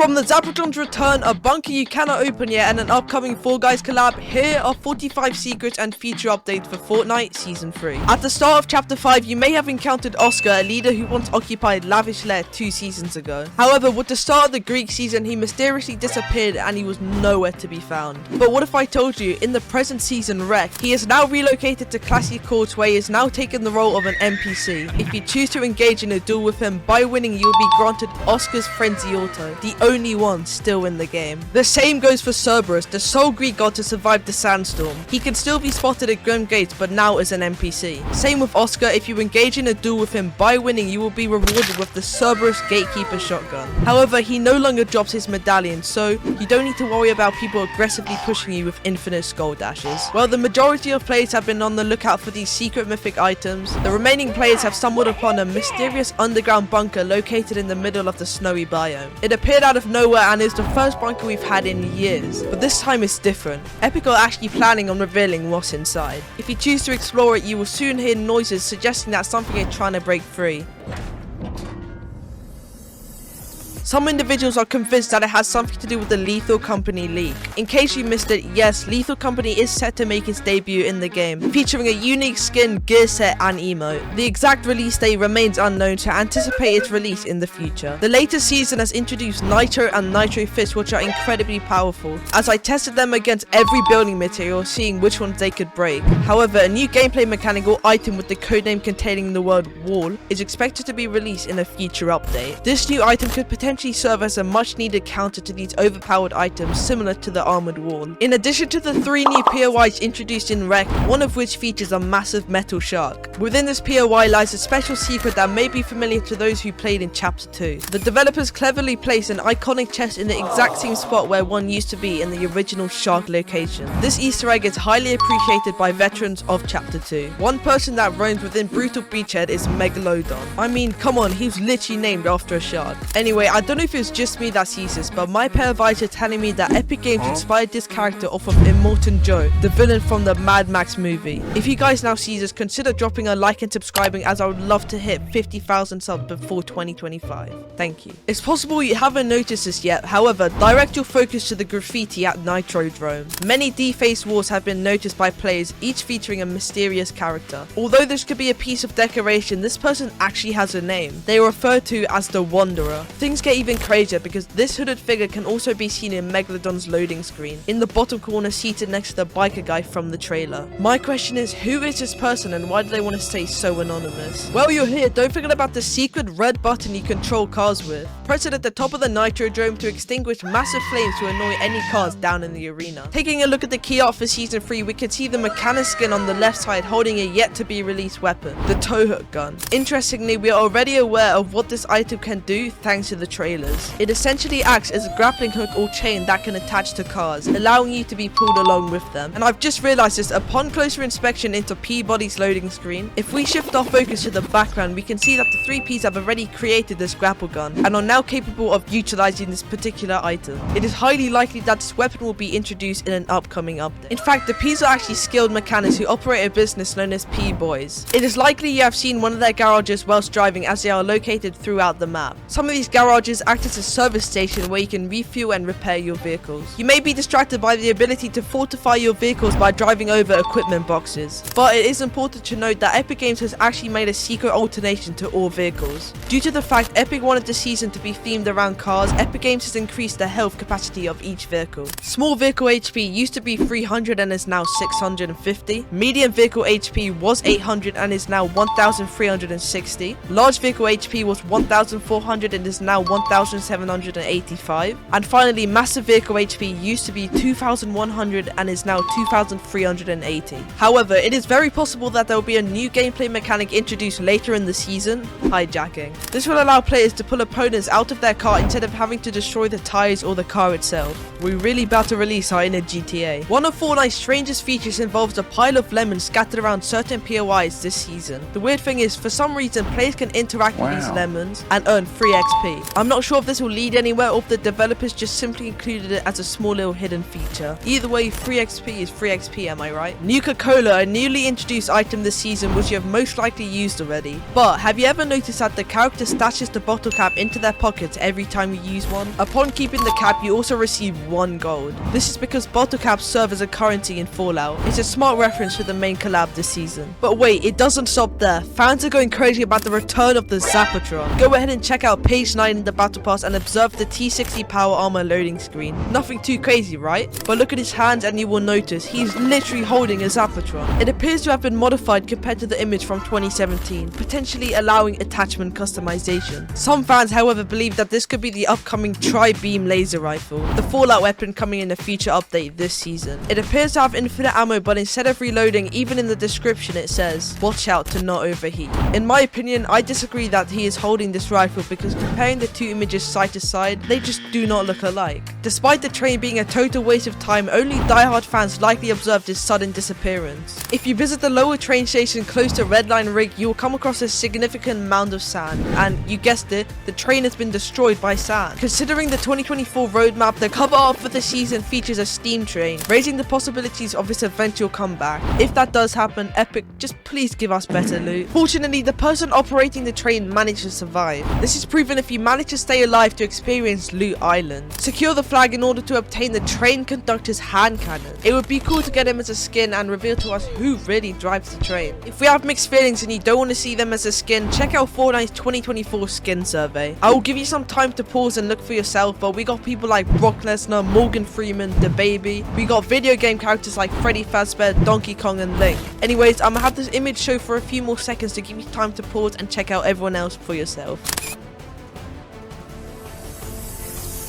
From the Zapotron's return, a bunker you cannot open yet, and an upcoming Fall Guys collab, here are 45 secrets and feature updates for Fortnite Season 3. At the start of Chapter 5, you may have encountered Oscar, a leader who once occupied Lavish Lair 2 seasons ago. However, with the start of the Greek season, he mysteriously disappeared and he was nowhere to be found. But what if I told you, in the present season Wreck, he is now relocated to Classy Courts, where he has now taken the role of an NPC. If you choose to engage in a duel with him, by winning you will be granted Oscar's Frenzy Auto, the only one still in the game. The same goes for Cerberus, the sole Greek god to survive the sandstorm. He can still be spotted at Grim Gates, but now as an NPC. Same with Oscar, if you engage in a duel with him, by winning you will be rewarded with the Cerberus Gatekeeper shotgun. However, he no longer drops his medallion, so you don't need to worry about people aggressively pushing you with infinite skull dashes. While the majority of players have been on the lookout for these secret mythic items, the remaining players have stumbled upon a mysterious underground bunker located in the middle of the snowy biome. It appeared out of nowhere and is the first bunker we've had in years, but this time it's different. Epic are actually planning on revealing what's inside. If you choose to explore it, you will soon hear noises suggesting that something is trying to break free. Some individuals are convinced that it has something to do with the Lethal Company leak. In case you missed it, yes, Lethal Company is set to make its debut in the game, featuring a unique skin, gear set and emote. The exact release date remains unknown, so anticipate its release in the future. The latest season has introduced Nitro and Nitro Fists, which are incredibly powerful, as I tested them against every building material, seeing which ones they could break. However, a new gameplay mechanic or item with the codename containing the word wall is expected to be released in a future update. This new item could potentially serve as a much needed counter to these overpowered items similar to the armored wall. In addition to the 3 new POIs introduced in Wreck, one of which features a massive metal shark. Within this POI lies a special secret that may be familiar to those who played in Chapter 2. The developers cleverly placed an iconic chest in the exact same spot where one used to be in the original shark location. This Easter egg is highly appreciated by veterans of Chapter 2. One person that roams within Brutal Beachhead is Megalo Don. I mean, come on, he was literally named after a shark. Anyway, I don't know if it's just me that sees this, but my pair of eyes are telling me that Epic Games inspired this character off of Immortan Joe, the villain from the Mad Max movie. If you guys now see this, consider dropping a like and subscribing, as I would love to hit 50,000 subs before 2025. Thank you. It's possible you haven't noticed this yet, however, direct your focus to the graffiti at Nitro Drone. Many defaced walls have been noticed by players, each featuring a mysterious character. Although this could be a piece of decoration, this person actually has a name. They are referred to as the Wanderer. Things get even crazier because this hooded figure can also be seen in Megalodon's loading screen, in the bottom corner seated next to the biker guy from the trailer. My question is, who is this person and why do they want to stay so anonymous? Well, you're here, don't forget about the secret red button you control cars with. Press it at the top of the Nitro Drone to extinguish massive flames to annoy any cars down in the arena. Taking a look at the key art for Season 3, we can see the mechanic skin on the left side holding a yet to be released weapon, the TowHook Gun. Interestingly, we are already aware of what this item can do thanks to the trailers. It essentially acts as a grappling hook or chain that can attach to cars, allowing you to be pulled along with them. And I've just realized this upon closer inspection into PeaBody's loading screen. If we shift our focus to the background, we can see that the 3 Ps have already created this grapple gun and are now capable of utilizing this particular item. It is highly likely that this weapon will be introduced in an upcoming update. In fact, the Ps are actually skilled mechanics who operate a business known as Pea Bois. It is likely you have seen one of their garages whilst driving, as they are located throughout the map. Some of these garages act as a service station where you can refuel and repair your vehicles. You may be distracted by the ability to fortify your vehicles by driving over equipment boxes, but it is important to note that Epic Games has actually made a secret alternation to all vehicles. Due to the fact Epic wanted the season to be themed around cars, Epic Games has increased the health capacity of each vehicle. Small vehicle HP used to be 300 and is now 650. Medium vehicle HP was 800 and is now 1360. Large vehicle HP was 1400 and is now 1785. And finally, massive vehicle HP used to be 2100 and is now 2380. However, it is very possible that there will be a new gameplay mechanic introduced later in the season, Hyjacking. This will allow players to pull opponents out of their car instead of having to destroy the tires or the car itself. We're really about to release our inner GTA. One of Fortnite's strangest features involves a pile of lemons scattered around certain POIs this season. The weird thing is, for some reason, players can interact with these lemons and earn free XP. I'm not sure if this will lead anywhere or if the developers just simply included it as a small little hidden feature. Either way, free XP is free XP, am I right? Nuka Cola, a newly introduced item this season which you have most likely used already. But have you ever noticed that the character stashes the bottle cap into their pockets every time you use one? Upon keeping the cap, you also receive 1 gold. This is because bottle caps serve as a currency in Fallout. It's a smart reference to the main collab this season. But wait, it doesn't stop there. Fans are going crazy about the return of the Zapotron. Go ahead and check out page 9 in the battle pass and observe the T60 power armor loading screen. Nothing too crazy, right? But look at his hands and you will notice he's literally holding a Zapotron. It appears to have been modified compared to the image from 2017, potentially allowing attachment customization. Some fans, however, believe that this could be the upcoming tri-beam laser rifle, the Fallout weapon coming in a future update this season. It appears to have infinite ammo, but instead of reloading, even in the description it says, watch out to not overheat. In my opinion, I disagree that he is holding this rifle because comparing the two images side to side, they just do not look alike. Despite the train being a total waste of time, only diehard fans likely observed his sudden disappearance. If you visit the lower train station close to Red Line Rig, you will come across a significant mound of sand, and you guessed it, the train has been destroyed by sand. Considering the 2024 roadmap, the cover art for the season features a steam train, raising the possibilities of its eventual comeback. If that does happen, Epic, just please give us better loot. Fortunately, the person operating the train managed to survive. This is proven if you manage to stay alive to experience Loot Island. Secure the flag in order to obtain the train conductor's hand cannon. It would be cool to get him as a skin and reveal to us who really drives the train. If we have mixed feelings and you don't want to see them as a skin, check out Fortnite's 2024 skin survey. I will give you some time to pause and look for yourself, but we got people like Brock Lesnar, Morgan Freeman, DaBaby. We got video game characters like Freddy Fazbear, Donkey Kong and Link. Anyways, I'm gonna have this image show for a few more seconds to give you time to pause and check out everyone else for yourself.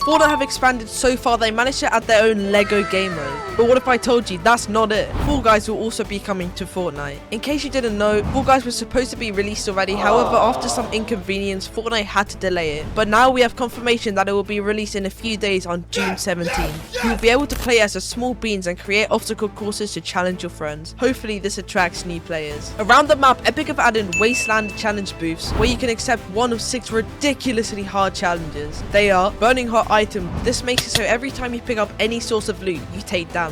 Fortnite have expanded so far they managed to add their own Lego game mode. But what if I told you that's not it? Fall Guys will also be coming to Fortnite. In case you didn't know, Fall Guys was supposed to be released already, however after some inconvenience, Fortnite had to delay it. But now we have confirmation that it will be released in a few days on June 17th. You will be able to play as a small beans and create obstacle courses to challenge your friends. Hopefully this attracts new players. Around the map, Epic have added Wastelander challenge booths where you can accept one of 6 ridiculously hard challenges. They are Burning Hot Item. This makes it so every time you pick up any source of loot, you take damage.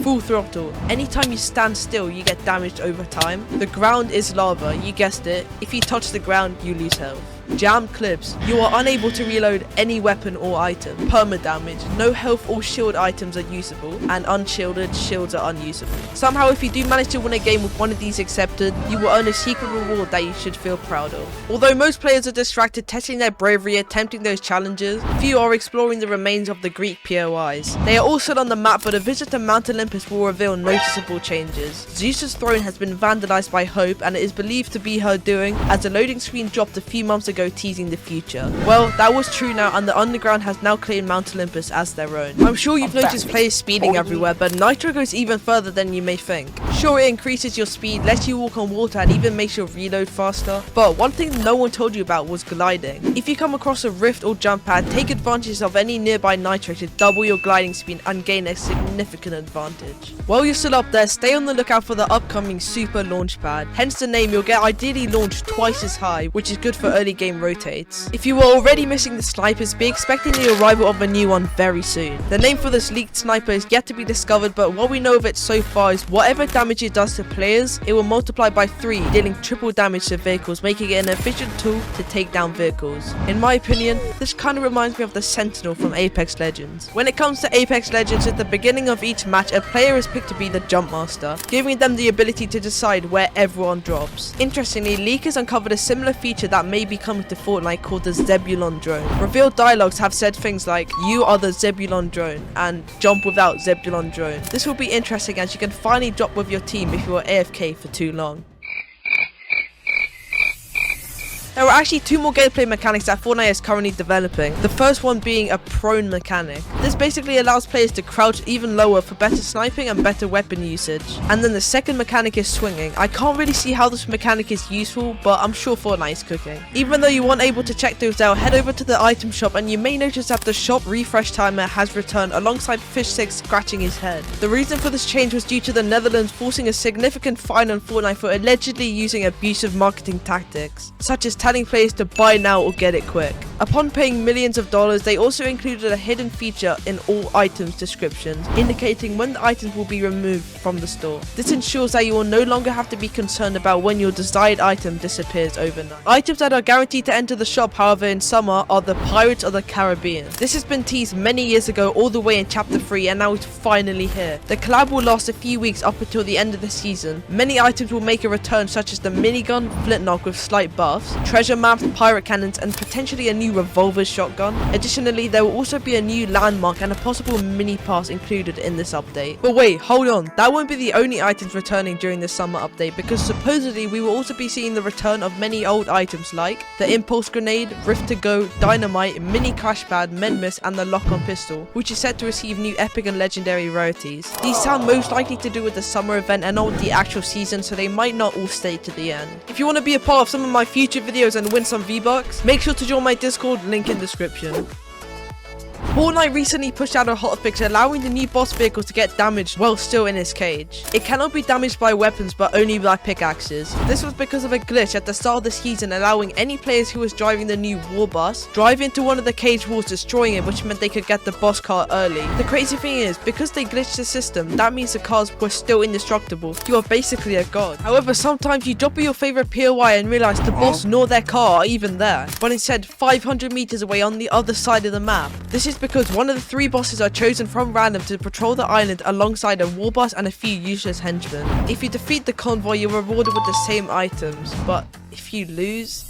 Full Throttle. Anytime you stand still, you get damaged over time. The Ground is Lava. You guessed it. If you touch the ground, you lose health. Jammed Clips. You are unable to reload any weapon or item. Perma damage. No health or shield items are usable, and unshielded shields are unusable. Somehow, if you do manage to win a game with one of these accepted, you will earn a secret reward that you should feel proud of. Although most players are distracted testing their bravery attempting those challenges, few are exploring the remains of the Greek POIs. They are all still on the map, but a visit to Mount Olympus will reveal noticeable changes. Zeus's throne has been vandalized by Hope, and it is believed to be her doing, as the loading screen dropped a few months ago teasing the future. Well, that was true now, and the underground has now claimed Mount Olympus as their own. I'm sure you've noticed players speeding everywhere, but Nitro goes even further than you may think. Sure, it increases your speed, lets you walk on water, and even makes your reload faster, but one thing no one told you about was gliding. If you come across a rift or jump pad, take advantage of any nearby Nitro to double your gliding speed and gain a significant advantage. While you're still up there, stay on the lookout for the upcoming Super Launch Pad. Hence the name, you'll get ideally launched twice as high, which is good for early game rotates. If you were already missing the snipers, be expecting the arrival of a new one very soon. The name for this leaked sniper is yet to be discovered, but what we know of it so far is whatever damage it does to players, it will multiply by 3, dealing triple damage to vehicles, making it an efficient tool to take down vehicles. In my opinion, this kind of reminds me of the Sentinel from Apex Legends. When it comes to Apex Legends, at the beginning of each match, a player is picked to be the jump master, giving them the ability to decide where everyone drops. Interestingly, leakers uncovered a similar feature that may be coming to Fortnite called the Zebulon Drone. Revealed dialogues have said things like, "You are the Zebulon Drone," and "Jump without Zebulon Drone." This will be interesting as you can finally drop with your team if you are AFK for too long. There are actually 2 more gameplay mechanics that Fortnite is currently developing, the first one being a prone mechanic. This basically allows players to crouch even lower for better sniping and better weapon usage. And then the second mechanic is swinging. I can't really see how this mechanic is useful, but I'm sure Fortnite is cooking. Even though you weren't able to check those out, head over to the item shop and you may notice that the shop refresh timer has returned alongside Fish6 scratching his head. The reason for this change was due to the Netherlands forcing a significant fine on Fortnite for allegedly using abusive marketing tactics, such as telling players to buy now or get it quick. Upon paying millions of dollars, they also included a hidden feature in all items descriptions, indicating when the items will be removed from the store. This ensures that you will no longer have to be concerned about when your desired item disappears overnight. Items that are guaranteed to enter the shop, however, in summer are the Pirates of the Caribbean. This has been teased many years ago all the way in chapter 3 and now it's finally here. The collab will last a few weeks up until the end of the season. Many items will make a return, such as the minigun, flintlock with slight buffs, treasure maps, pirate cannons, and potentially a new revolver shotgun. Additionally, there will also be a new landmark and a possible mini pass included in this update. But wait, hold on, that won't be the only items returning during this summer update, because supposedly we will also be seeing the return of many old items like the impulse grenade, rift to go, dynamite, mini crash pad, medmiss, and the lock-on pistol, which is set to receive new epic and legendary rarities. These sound most likely to do with the summer event and not with the actual season, so they might not all stay to the end. If you want to be a part of some of my future videos and win some V-Bucks, make sure to join my Discord, link in description. Fortnite recently pushed out a hotfix allowing the new boss vehicles to get damaged while still in its cage. It cannot be damaged by weapons but only by pickaxes. This was because of a glitch at the start of the season allowing any players who was driving the new war bus drive into one of the cage walls, destroying it, which meant they could get the boss car early. The crazy thing is, because they glitched the system, that means the cars were still indestructible. You are basically a god. However, sometimes you drop your favorite POI and realize the boss nor their car are even there, but instead 500 meters away on the other side of the map. This is because one of the 3 bosses are chosen from random to patrol the island alongside a war boss and a few useless henchmen. If you defeat the convoy, you're rewarded with the same items, but if you lose,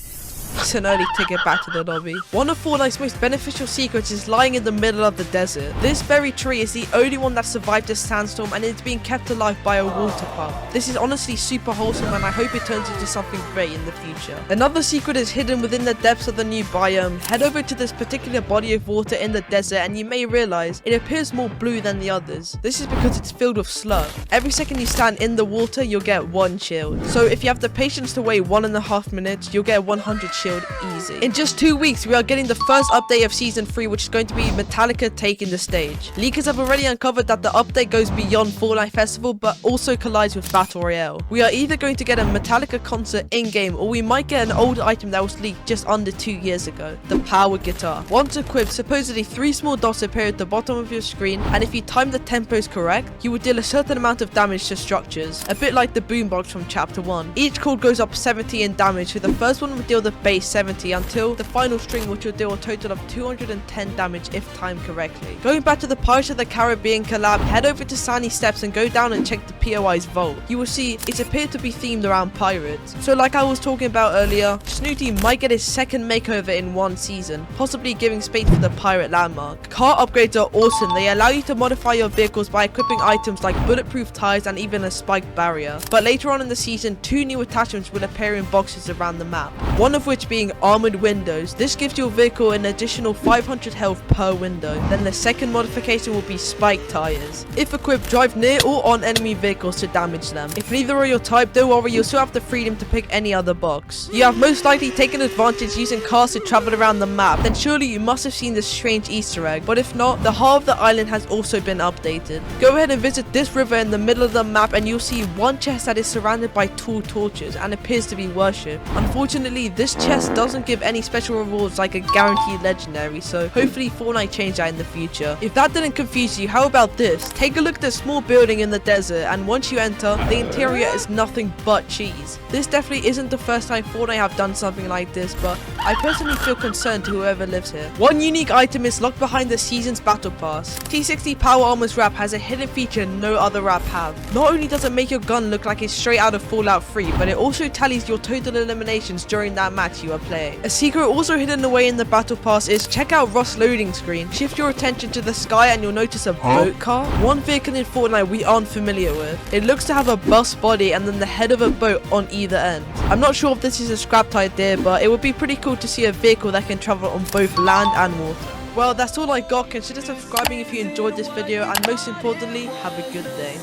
it's an early ticket back to the lobby. One of Fortnite's most beneficial secrets is lying in the middle of the desert. This very tree is the only one that survived this sandstorm and it's being kept alive by a water pump. This is honestly super wholesome and I hope it turns into something great in the future. Another secret is hidden within the depths of the new biome. Head over to this particular body of water in the desert and you may realize it appears more blue than the others. This is because it's filled with slurp. Every second you stand in the water, you'll get 1 shield. So if you have the patience to wait 1.5 minutes, you'll get 100 shield easy. In just 2 weeks, we are getting the first update of season 3, which is going to be Metallica taking the stage. Leakers have already uncovered that the update goes beyond Fortnite Festival, but also collides with Battle Royale. We are either going to get a Metallica concert in-game, or we might get an old item that was leaked just under 2 years ago, the power guitar. Once equipped, supposedly 3 small dots appear at the bottom of your screen, and if you time the tempos correct, you will deal a certain amount of damage to structures, a bit like the boombox from chapter 1. Each chord goes up 70 in damage, so the first one will deal the base 70 until the final string, which will deal a total of 210 damage if timed correctly. Going back to the Pirates of the Caribbean collab, head over to Sandy Steps and go down and check the POI's vault. You will see it appeared to be themed around pirates. So like I was talking about earlier, Snooty might get his second makeover in 1 season, possibly giving space for the pirate landmark. Car upgrades are awesome. They allow you to modify your vehicles by equipping items like bulletproof tires and even a spiked barrier. But later on in the season, 2 new attachments will appear in boxes around the map, one of which being armored windows. This gives your vehicle an additional 500 health per window. Then the second modification will be spiked tires. If equipped, drive near or on enemy vehicles to damage them. If neither are your type, don't worry, you'll still have the freedom to pick any other box. You have most likely taken advantage using cars to travel around the map, then surely you must have seen this strange Easter egg, but if not, the heart of the island has also been updated. Go ahead and visit this river in the middle of the map and you'll see one chest that is surrounded by tall torches and appears to be worshipped. Unfortunately, this chest doesn't give any special rewards like a guaranteed legendary, so hopefully Fortnite change that in the future. If that didn't confuse you, how about this? Take a look at the small building in the desert, and once you enter, the interior is nothing but cheese. This definitely isn't the first time Fortnite have done something like this, but I personally feel concerned to whoever lives here. One unique item is locked behind the season's battle pass. T60 Power Armor's wrap has a hidden feature no other wrap have. Not only does it make your gun look like it's straight out of Fallout 3, but it also tallies your total eliminations during that match you are playing. A secret also hidden away in the battle pass is check out Ross loading screen. Shift your attention to the sky and you'll notice a boat car. One vehicle in Fortnite we aren't familiar with. It looks to have a bus body and then the head of a boat on either end. I'm not sure if this is a scrapped idea, but it would be pretty cool to see a vehicle that can travel on both land and water. Well, that's all I got. Consider subscribing if you enjoyed this video, and most importantly, have a good day.